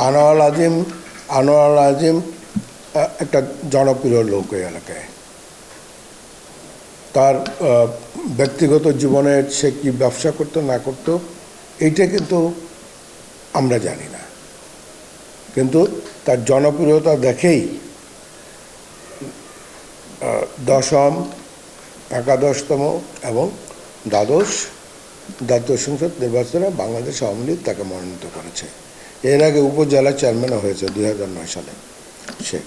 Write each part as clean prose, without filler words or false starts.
আনোয়ার আজিম একটা জনপ্রিয় লোক এই এলাকায়। তার ব্যক্তিগত জীবনে সে কি ব্যবসা করতো না করতো এইটা কিন্তু আমরা জানি না, কিন্তু তার জনপ্রিয়তা দেখেই দশম, একাদশতম এবং দ্বাদশ জাতীয় সংসদ নির্বাচনে বাংলাদেশ আওয়ামী লীগ তাকে মনোনীত করেছে। এর আগে উপজেলা চেয়ারম্যানও হয়েছে 2009 সালে সে।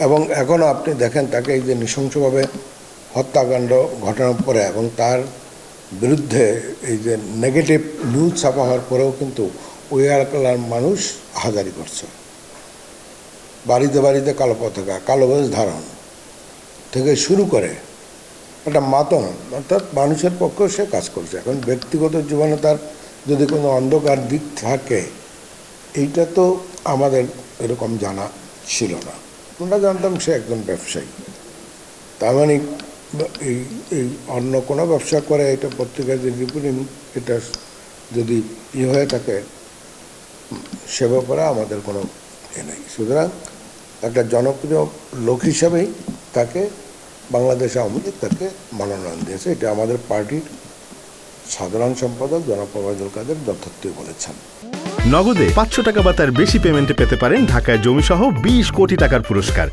এবং এখনও আপনি দেখেন তাকে এই যে নৃশংসভাবে হত্যাকাণ্ড ঘটানোর পরে এবং তার বিরুদ্ধে এই যে নেগেটিভ নিউজ ছাপা হওয়ার পরেও কিন্তু ওই এলাকার মানুষ হাজারি করছে। বাড়িতে বাড়িতে কালো পতাকা, কালো ব্যাজ ধারণ থেকে শুরু করে একটা মাতম, অর্থাৎ মানুষের পক্ষেও সে কাজ করছে। এখন ব্যক্তিগত জীবনে তার যদি কোনো অন্ধকার দিক থাকে, এইটা তো আমাদের এরকম জানা ছিল না। আমরা জানতাম সে একজন ব্যবসায়ী। তার মানে এই অন্য কোনো ব্যবসা করে এটা পত্রিকায় যে রিপোর্টিং এটা যদি হয়ে থাকে সে ব্যাপারে আমাদের কোনো নেই। সুতরাং একটা জনপ্রিয় লোক হিসাবেই তাকে বাংলাদেশ আওয়ামী লীগ তাকে মনোনয়ন দিয়েছে। এটা আমাদের পার্টির সাধারণ সম্পাদক জনাব ওবায়দুল কাদের যথার্থই বলেছেন। নগদে 500 টাকা বা তার বেশি পেমেন্টে পেতে পারেন ঢাকায় জমিসহ 20 কোটি টাকার পুরস্কার।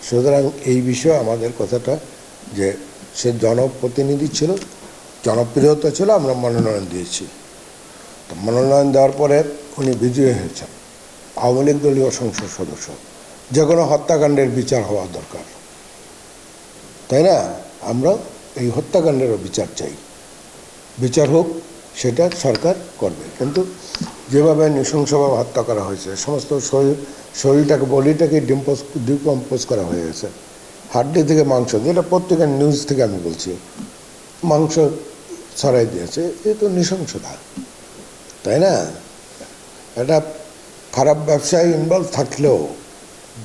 সুতরাং এই বিষয়ে আমাদের কথাটা যে সে জনপ্রতিনিধি ছিল, জনপ্রিয়তা ছিল, আমরা মনোনয়ন দিয়েছি। তো মনোনয়ন দেওয়ার পরে উনি বিজয়ী হয়েছেন, আওয়ামী লীগ দলীয় সংসদ সদস্য। যে কোনো হত্যাকাণ্ডের বিচার হওয়া দরকার, তাই না? আমরা এই হত্যাকাণ্ডেরও বিচার চাই, বিচার হোক, সেটা সরকার করবে। কিন্তু যেভাবে নৃশংসভাবে হত্যা করা হয়েছে, সমস্ত শরীরটাকে, বডিটাকে ডিকম্পোজ করা হয়ে গেছে, হাড্ডি থেকে মাংস, যেটা পত্রিকার নিউজ থেকে আমি বলছি, মাংস ছড়াই দিয়েছে। এ তো নৃশংসতা, তাই না? এটা খারাপ ব্যবসায় ইনভলভ থাকলেও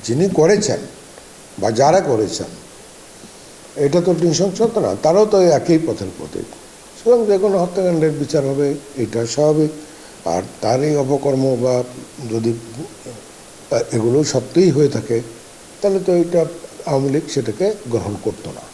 যিনি করেছেন বা যারা করেছেন এটা তো নৃশংসতা না, তারাও তো একই পথের প্রতীক। সুতরাং যে কোনো হত্যাকাণ্ডের বিচার হবে, এটা স্বাভাবিক। আর তার এই অপকর্ম বা যদি এগুলো সত্যিই হয়ে থাকে তাহলে তো এটা আওয়ামী লীগ সেটাকে গ্রহণ করতো না।